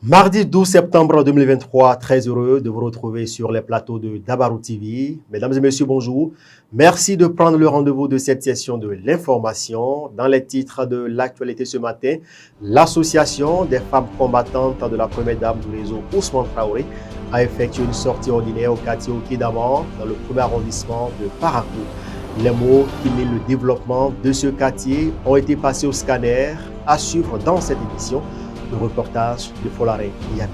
Mardi 12 septembre 2023, très heureux de vous retrouver sur les plateaux de Dabarou TV. Mesdames et messieurs, bonjour. Merci de prendre le rendez-vous de cette session de l'information. Dans les titres de l'actualité ce matin, l'association des femmes combattantes de la première dame du réseau Ousmane Traoré a effectué une sortie ordinaire au quartier Okédaman dans le premier arrondissement de Parakou. Les mots qui mêlent le développement de ce quartier ont été passés au scanner à suivre dans cette édition. Le reportage de Folare Yabi.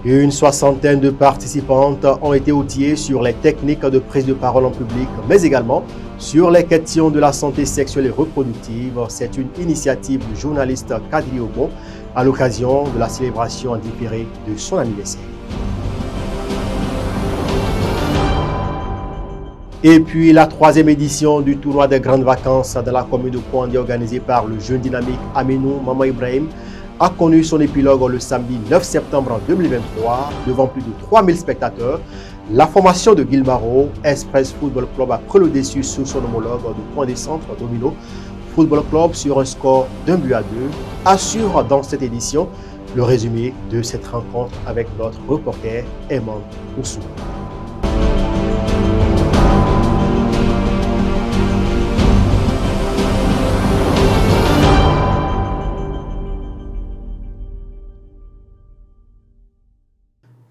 Une soixantaine de participantes ont été outillées sur les techniques de prise de parole en public, mais également sur les questions de la santé sexuelle et reproductive. C'est une initiative du journaliste Kadri Ogon à l'occasion de la célébration en différé de son anniversaire. Et puis la troisième édition du tournoi des grandes vacances dans la commune de Kouandé organisé par le jeune dynamique Aminou Mama Ibrahim a connu son épilogue le samedi 9 septembre 2023 devant plus de 3000 spectateurs. La formation de Guilmaro, Express Football Club a pris le dessus sur son homologue de Point des Centres Domino Football Club sur un score d'1-2, assure dans cette édition le résumé de cette rencontre avec notre reporter Eman Oussou.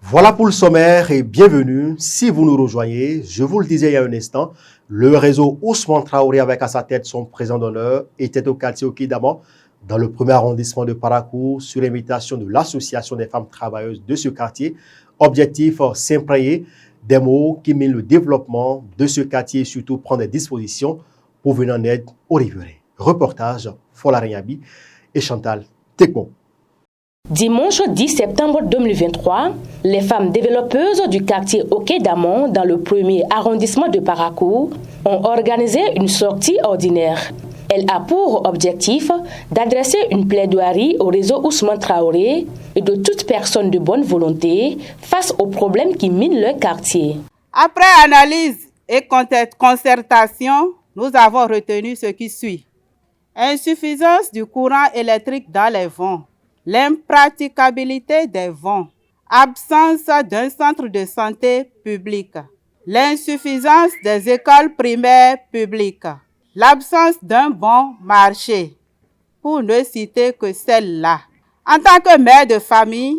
Voilà pour le sommaire et bienvenue. Si vous nous rejoignez, je vous le disais il y a un instant, le réseau Ousmane Traoré avec à sa tête son président d'honneur était au quartier Okédaman dans le premier arrondissement de Parakou sur invitation de l'association des femmes travailleuses de ce quartier. Objectif, s'imprégner des mots qui mènent le développement de ce quartier et surtout prendre des dispositions pour venir en aide aux riverains. Reportage Folare Yabi et Chantal Tekmo. Dimanche 10 septembre 2023, les femmes développeuses du quartier Okédaman dans le premier arrondissement de Parakou ont organisé une sortie ordinaire. Elle a pour objectif d'adresser une plaidoirie au réseau Ousmane Traoré et de toute personne de bonne volonté face aux problèmes qui minent le quartier. Après analyse et concertation, nous avons retenu ce qui suit. Insuffisance du courant électrique dans les vents. L'impraticabilité des vents, absence d'un centre de santé public, l'insuffisance des écoles primaires publiques, l'absence d'un bon marché, pour ne citer que celle-là. En tant que mère de famille,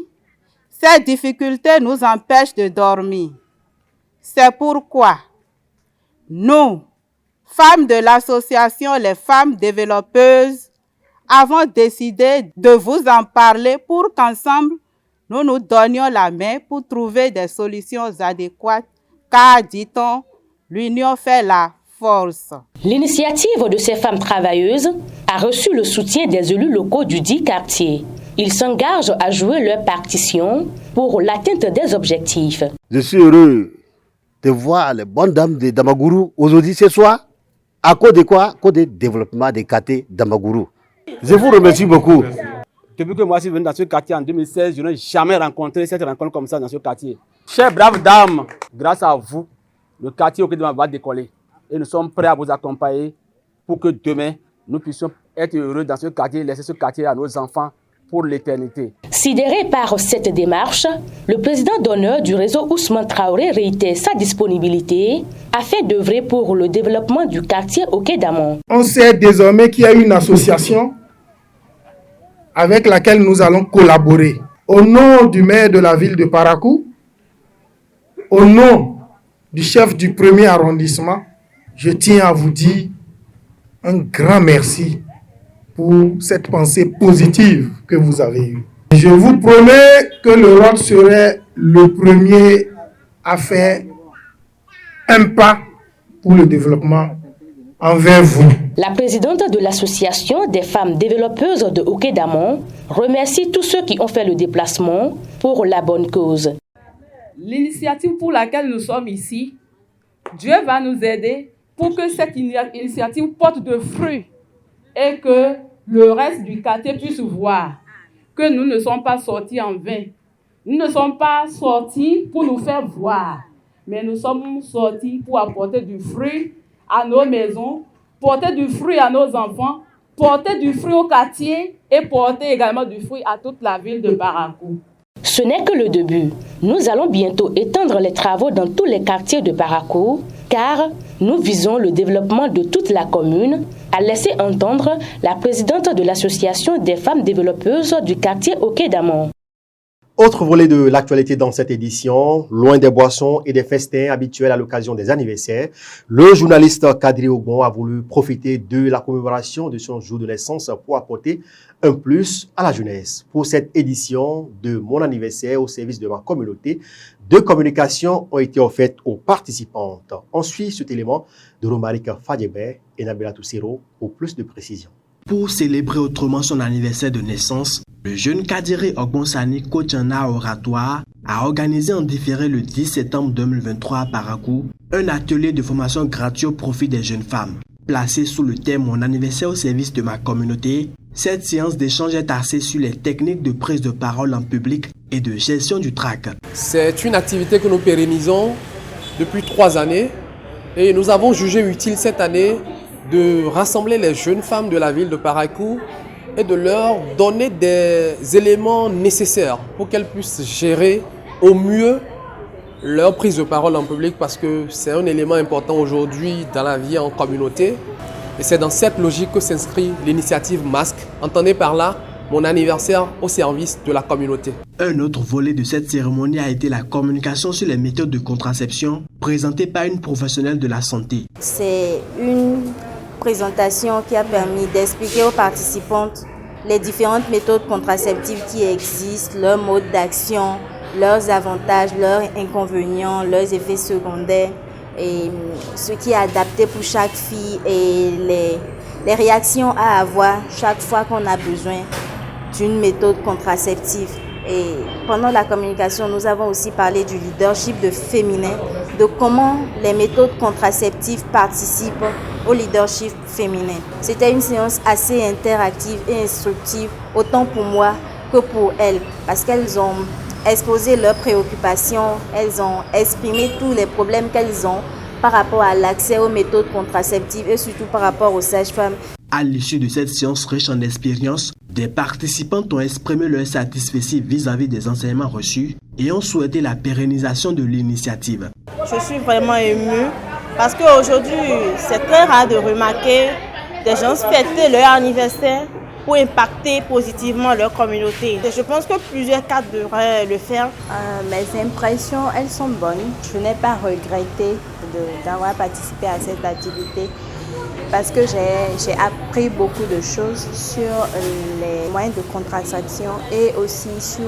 ces difficultés nous empêchent de dormir. C'est pourquoi nous, femmes de l'association Les Femmes Développeuses, avons décidé de vous en parler pour qu'ensemble, nous nous donnions la main pour trouver des solutions adéquates, car, dit-on, l'union fait la force. L'initiative de ces femmes travailleuses a reçu le soutien des élus locaux du dit quartier. Ils s'engagent à jouer leur partition pour l'atteinte des objectifs. Je suis heureux de voir les bonnes dames de Damagourou aujourd'hui ce soir. À cause de quoi? À cause du développement des quartiers Damagourou. Je vous remercie beaucoup. Depuis que moi je suis venu dans ce quartier en 2016, je n'ai jamais rencontré cette rencontre comme ça dans ce quartier. Chères braves dames, grâce à vous, le quartier Okédaman va décoller. Et nous sommes prêts à vous accompagner pour que demain, nous puissions être heureux dans ce quartier, laisser ce quartier à nos enfants pour l'éternité. Sidéré par cette démarche, le président d'honneur du réseau Ousmane Traoré réitère sa disponibilité afin d'œuvrer pour le développement du quartier Okédaman. On sait désormais qu'il y a une association avec laquelle nous allons collaborer. Au nom du maire de la ville de Parakou, au nom du chef du premier arrondissement, je tiens à vous dire un grand merci pour cette pensée positive que vous avez eue. Je vous promets que le ROD serait le premier à faire un pas pour le développement envers vous. La présidente de l'association des femmes développeuses de Okédaman remercie tous ceux qui ont fait le déplacement pour la bonne cause. L'initiative pour laquelle nous sommes ici, Dieu va nous aider pour que cette initiative porte de fruits et que le reste du quartier puisse voir que nous ne sommes pas sortis en vain. Nous ne sommes pas sortis pour nous faire voir, mais nous sommes sortis pour apporter du fruit à nos maisons, porter du fruit à nos enfants, porter du fruit au quartier et porter également du fruit à toute la ville de Parakou. Ce n'est que le début. Nous allons bientôt étendre les travaux dans tous les quartiers de Parakou, car nous visons le développement de toute la commune, a laissé entendre la présidente de l'association des femmes développeuses du quartier Oké d'Amont. Autre volet de l'actualité dans cette édition, loin des boissons et des festins habituels à l'occasion des anniversaires, le journaliste Kadri Ogbon a voulu profiter de la commémoration de son jour de naissance pour apporter un plus à la jeunesse. Pour cette édition de mon anniversaire au service de ma communauté, 2 communications ont été offertes aux participantes. On suit cet élément de Romaric Fadjebe et Nabila Toussiro pour plus de précision. Pour célébrer autrement son anniversaire de naissance, le jeune Kadri Ogbon Sani, coach en art oratoire, a organisé en différé le 10 septembre 2023 à Parakou un atelier de formation gratuit au profit des jeunes femmes. Placé sous le thème « Mon anniversaire au service de ma communauté », cette séance d'échange est axée sur les techniques de prise de parole en public et de gestion du trac. C'est une activité que nous pérennisons depuis 3 années et nous avons jugé utile cette année de rassembler les jeunes femmes de la ville de Parakou et de leur donner des éléments nécessaires pour qu'elles puissent gérer au mieux leur prise de parole en public, parce que c'est un élément important aujourd'hui dans la vie en communauté. Et c'est dans cette logique que s'inscrit l'initiative Masque. Entendez par là mon anniversaire au service de la communauté. Un autre volet de cette cérémonie a été la communication sur les méthodes de contraception présentée par une professionnelle de la santé. C'est une présentation qui a permis d'expliquer aux participantes les différentes méthodes contraceptives qui existent, leurs modes d'action, leurs avantages, leurs inconvénients, leurs effets secondaires, et ce qui est adapté pour chaque fille et les réactions à avoir chaque fois qu'on a besoin d'une méthode contraceptive. Et pendant la communication, nous avons aussi parlé du leadership féminin, de comment les méthodes contraceptives participent au leadership féminin. C'était une séance assez interactive et instructive, autant pour moi que pour elles, parce qu'elles ont exposé leurs préoccupations, elles ont exprimé tous les problèmes qu'elles ont par rapport à l'accès aux méthodes contraceptives et surtout par rapport aux sages-femmes. À l'issue de cette séance riche en expérience, des participantes ont exprimé leur satisfaction vis-à-vis des enseignements reçus et ont souhaité la pérennisation de l'initiative. Je suis vraiment émue parce qu'aujourd'hui, c'est très rare de remarquer des gens fêter leur anniversaire pour impacter positivement leur communauté. Et je pense que plusieurs cadres devraient le faire. Mes impressions, elles sont bonnes. Je n'ai pas regretté d'avoir participé à cette activité parce que j'ai appris beaucoup de choses sur les moyens de contraception et aussi sur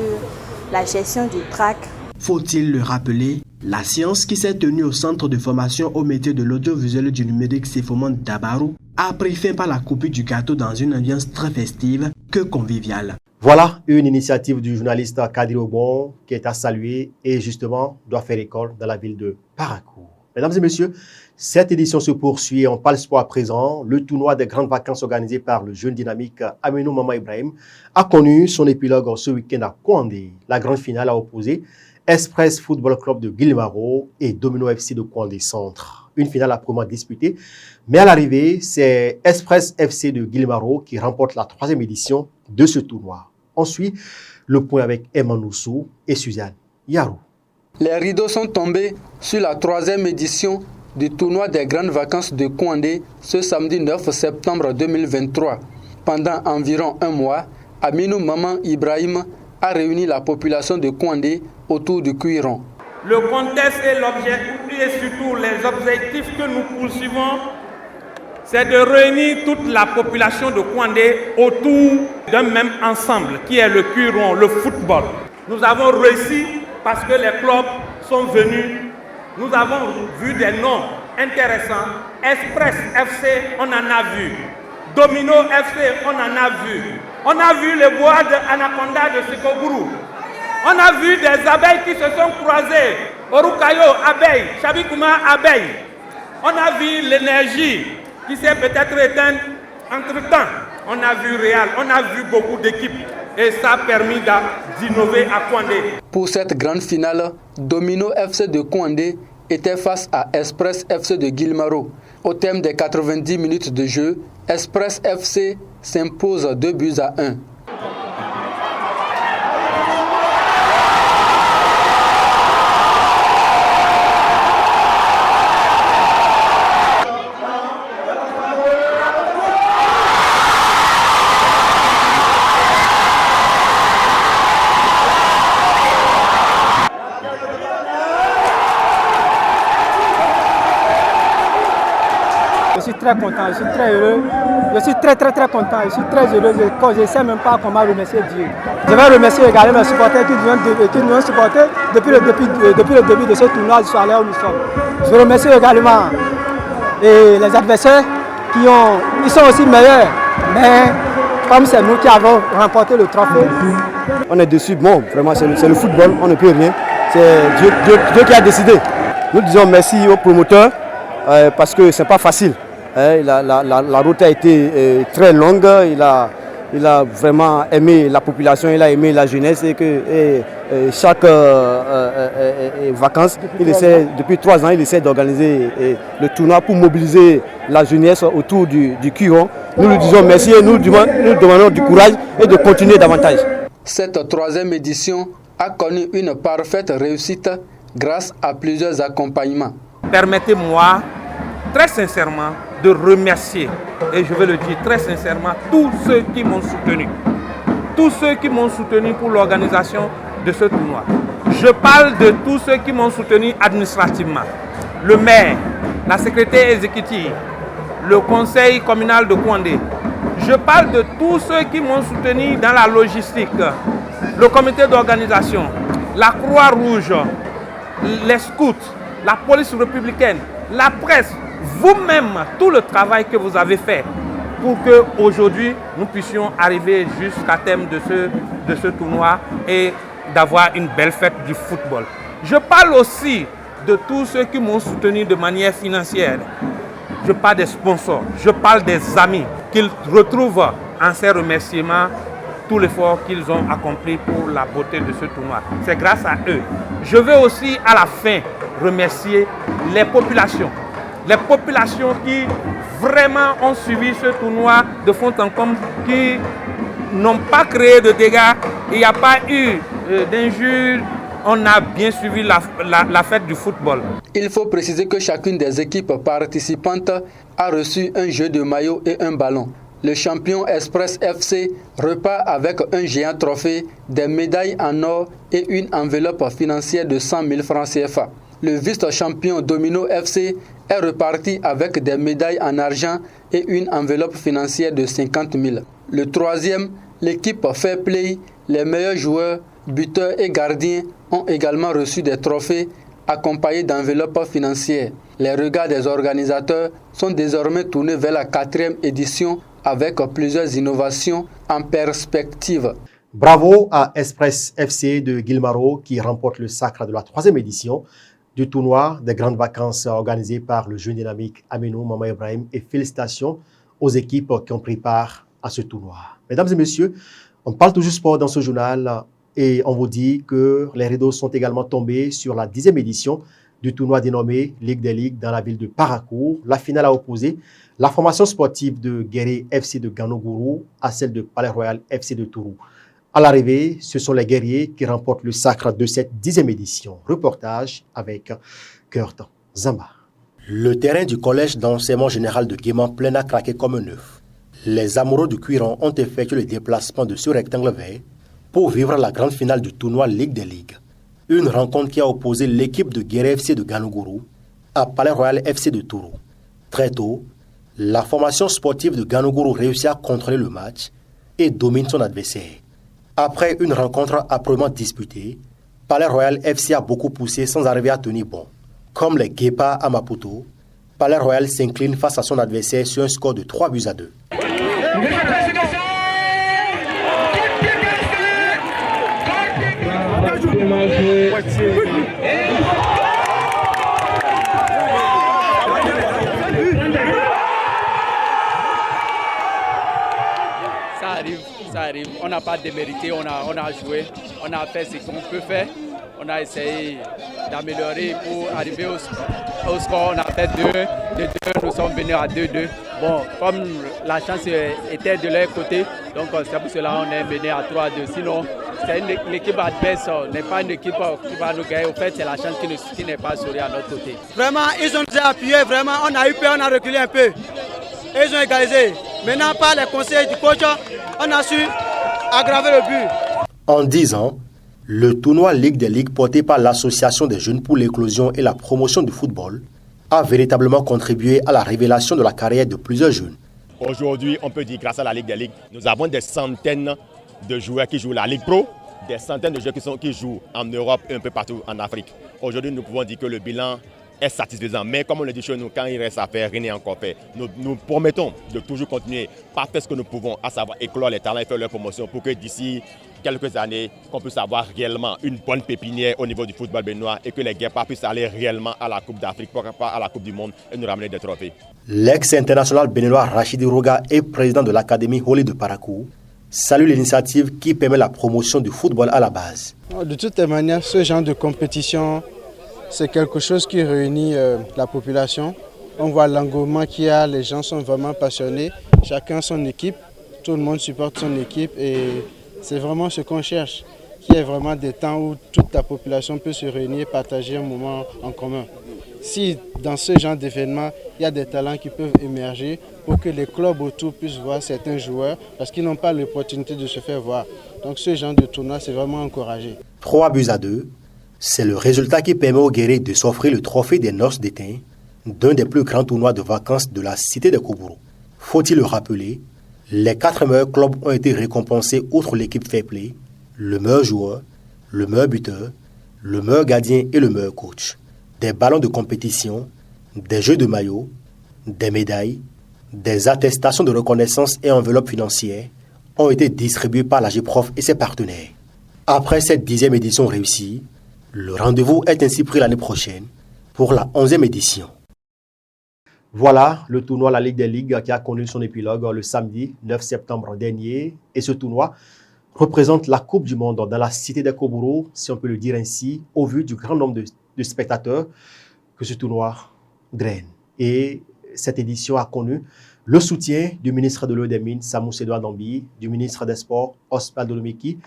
la gestion du trac. Faut-il le rappeler, la séance qui s'est tenue au centre de formation au métier de l'audiovisuel et du numérique Sefomon d'Abarou a pris fin par la coupure du gâteau dans une ambiance très festive que conviviale. Voilà une initiative du journaliste Kadri Ogbon qui est à saluer et justement doit faire école dans la ville de Parakou. Mesdames et messieurs, cette édition se poursuit et on parle sport à présent. Le tournoi des grandes vacances organisé par le jeune dynamique Aminou Mama Ibrahim a connu son épilogue ce week-end à Kouandé. La grande finale a opposé Express Football Club de Guillemaro et Domino FC de Kouandé Centre. Une finale âprement disputée, mais à l'arrivée, c'est Express FC de Guillemaro qui remporte la 3e édition de ce tournoi. On suit le point avec Emmanuel Noussou et Suzanne Yarou. Les rideaux sont tombés sur la 3e édition du tournoi des grandes vacances de Kouandé ce samedi 9 septembre 2023. Pendant environ un mois, Aminou Mama Ibrahim a réuni la population de Kouandé autour du cuiron. Le contexte et l'objectif et surtout les objectifs que nous poursuivons, c'est de réunir toute la population de Kouandé autour d'un même ensemble qui est le cuiron, le football. Nous avons réussi parce que les clubs sont venus. Nous avons vu des noms intéressants. Express FC, on en a vu. Domino FC, on en a vu. On a vu les bois de Anaconda de Sekobourou. On a vu des abeilles qui se sont croisées. Orukayo, abeille. Chabikouma, abeille. On a vu l'énergie qui s'est peut-être éteinte entre-temps. On a vu Real, on a vu beaucoup d'équipes. Et ça a permis d'innover à Kouandé. Pour cette grande finale, Domino FC de Kouandé était face à Express FC de Guilmaro. Au terme des 90 minutes de jeu, Express FC s'impose 2-1. Je suis très content, je suis très heureux, je suis très content, je suis très heureux. Je ne sais même pas comment remercier Dieu. Je vais remercier également mes supporters qui nous ont supportés depuis le début de ce tournoi jusqu'à l'heure où nous sommes. Je remercie également les adversaires qui sont aussi meilleurs, mais comme c'est nous qui avons remporté le trophée. On est dessus, bon, vraiment c'est le football, on ne peut rien. C'est Dieu qui a décidé. Nous disons merci aux promoteurs parce que ce n'est pas facile. La route a été très longue, il a vraiment aimé la population, il a aimé la jeunesse et que chaque vacances, depuis 3 ans, il essaie d'organiser le tournoi pour mobiliser la jeunesse autour du Cuiron. Nous lui disons merci et nous demandons du courage et de continuer davantage. Cette 3e édition a connu une parfaite réussite grâce à plusieurs accompagnements. Permettez-moi très sincèrement de remercier, et je veux le dire très sincèrement, tous ceux qui m'ont soutenu. Tous ceux qui m'ont soutenu pour l'organisation de ce tournoi. Je parle de tous ceux qui m'ont soutenu administrativement. Le maire, la secrétaire exécutive, le conseil communal de Kouandé. Je parle de tous ceux qui m'ont soutenu dans la logistique, le comité d'organisation, la Croix-Rouge, les scouts, la police républicaine, la presse, vous-même, tout le travail que vous avez fait pour qu'aujourd'hui nous puissions arriver jusqu'à terme de ce tournoi et d'avoir une belle fête du football. Je parle aussi de tous ceux qui m'ont soutenu de manière financière. Je parle des sponsors, je parle des amis, qu'ils retrouvent en ces remerciements tout l'effort qu'ils ont accompli pour la beauté de ce tournoi. C'est grâce à eux. Je veux aussi à la fin remercier les populations qui vraiment ont suivi ce tournoi de fond en comble, qui n'ont pas créé de dégâts, il n'y a pas eu d'injures. On a bien suivi la fête du football. Il faut préciser que chacune des équipes participantes a reçu un jeu de maillot et un ballon. Le champion Express FC repart avec un géant trophée, des médailles en or et une enveloppe financière de 100 000 francs CFA. Le vice-champion Domino FC est reparti avec des médailles en argent et une enveloppe financière de 50 000. Le troisième, l'équipe Fair Play, les meilleurs joueurs, buteurs et gardiens ont également reçu des trophées accompagnés d'enveloppes financières. Les regards des organisateurs sont désormais tournés vers la 4e édition avec plusieurs innovations en perspective. Bravo à Express FC de Guilmaro qui remporte le sacre de la 3e édition du tournoi des grandes vacances organisé par le jeune dynamique Aminou Mama Ibrahim, et félicitations aux équipes qui ont pris part à ce tournoi. Mesdames et messieurs, on parle toujours sport dans ce journal et on vous dit que les rideaux sont également tombés sur la 10e édition du tournoi dénommé Ligue des Ligues dans la ville de Paracourt. La finale a opposé la formation sportive de Guerrier FC de Ganogourou à celle de Palais Royal FC de Tourou. À l'arrivée, ce sont les guerriers qui remportent le sacre de cette 10e édition. Reportage avec Kurt Zamba. Le terrain du collège d'enseignement général de Guéman plein à craquer comme un œuf. Les amoureux du Cuiron ont effectué le déplacement de ce rectangle vert pour vivre la grande finale du tournoi Ligue des Ligues. Une rencontre qui a opposé l'équipe de Guerrier FC de Ganogourou à Palais Royal FC de Tourou. Très tôt, la formation sportive de Ganogourou réussit à contrôler le match et domine son adversaire. Après une rencontre âprement disputée, Palais Royal FC a beaucoup poussé sans arriver à tenir bon. Comme les Guépards à Maputo, Palais Royal s'incline face à son adversaire sur un score de 3-2. Ça arrive, on n'a pas démérité, on a joué, on a fait ce qu'on peut faire, on a essayé d'améliorer pour arriver au score. On a fait 2, de 2, nous sommes venus à 2-2. Bon, comme la chance était de leur côté, donc c'est pour cela qu'on est venu à 3-2. Sinon, l'équipe adverse n'est pas une équipe qui va nous gagner. En fait, c'est la chance qui n'est pas souri à notre côté. Vraiment, ils ont nous appuyé, vraiment, on a eu peur, on a reculé un peu. Et ils ont égalisé. Maintenant, par les conseils du coach, on a su aggraver le but. En 10 ans, le tournoi Ligue des Ligues porté par l'Association des jeunes pour l'éclosion et la promotion du football a véritablement contribué à la révélation de la carrière de plusieurs jeunes. Aujourd'hui, on peut dire grâce à la Ligue des Ligues, nous avons des centaines de joueurs qui jouent la Ligue Pro, des centaines de joueurs qui jouent en Europe et un peu partout en Afrique. Aujourd'hui, nous pouvons dire que le bilan est satisfaisant. Mais comme on le dit chez nous, quand il reste à faire, rien n'est encore fait. Nous promettons de toujours continuer par faire ce que nous pouvons, à savoir éclore les talents et faire leur promotion pour que d'ici quelques années, qu'on puisse avoir réellement une bonne pépinière au niveau du football béninois et que les Guépards puissent aller réellement à la Coupe d'Afrique, pourquoi pas à la Coupe du Monde et nous ramener des trophées. L'ex-international béninois Rachidi Roga et président de l'Académie Holy de Parakou salue l'initiative qui permet la promotion du football à la base. De toutes les manières, ce genre de compétition, c'est quelque chose qui réunit la population. On voit l'engouement qu'il y a, les gens sont vraiment passionnés, chacun son équipe, tout le monde supporte son équipe et c'est vraiment ce qu'on cherche, qu'il y ait vraiment des temps où toute la population peut se réunir et partager un moment en commun. Si dans ce genre d'événement, il y a des talents qui peuvent émerger pour que les clubs autour puissent voir certains joueurs parce qu'ils n'ont pas l'opportunité de se faire voir. Donc ce genre de tournoi, c'est vraiment encouragé. 3-2, c'est le résultat qui permet aux guerriers de s'offrir le trophée des noces d'étain, d'un des plus grands tournois de vacances de la cité de Koubourou. Faut-il le rappeler, les 4 meilleurs clubs ont été récompensés outre l'équipe fair play, le meilleur joueur, le meilleur buteur, le meilleur gardien et le meilleur coach. Des ballons de compétition, des jeux de maillot, des médailles, des attestations de reconnaissance et enveloppes financières ont été distribués par la GPROF et ses partenaires. Après cette 10e édition réussie, le rendez-vous est ainsi pris l'année prochaine pour la 11e édition. Voilà le tournoi La Ligue des Ligues qui a connu son épilogue le samedi 9 septembre dernier. Et ce tournoi représente la Coupe du Monde dans la cité de Koubourou, si on peut le dire ainsi, au vu du grand nombre de spectateurs que ce tournoi draine. Et cette édition a connu le soutien du ministre de l'Eau et des Mines, Samous Edouard Dambi, du ministre des Sports, Osvaldo Lomiki,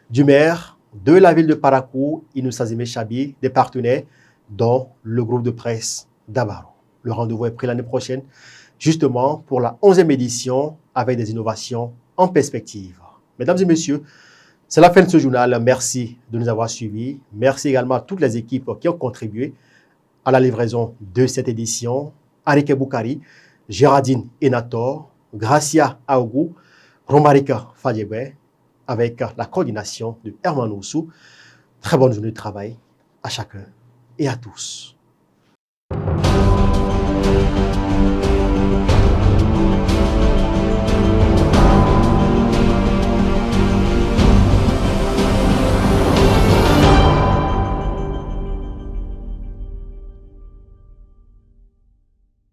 du maire de la ville de Parakou, Inoussa Zime Chabi, des partenaires, dont le groupe de presse Dabaro. Le rendez-vous est pris l'année prochaine, justement pour la 11e édition, avec des innovations en perspective. Mesdames et messieurs, c'est la fin de ce journal. Merci de nous avoir suivis. Merci également à toutes les équipes qui ont contribué à la livraison de cette édition. Arike Boukari, Gérardine Enator, Gracia Aougou, Romarika Fadjebe, avec la coordination de Herman Oussou. Très bonne journée de travail à chacun et à tous.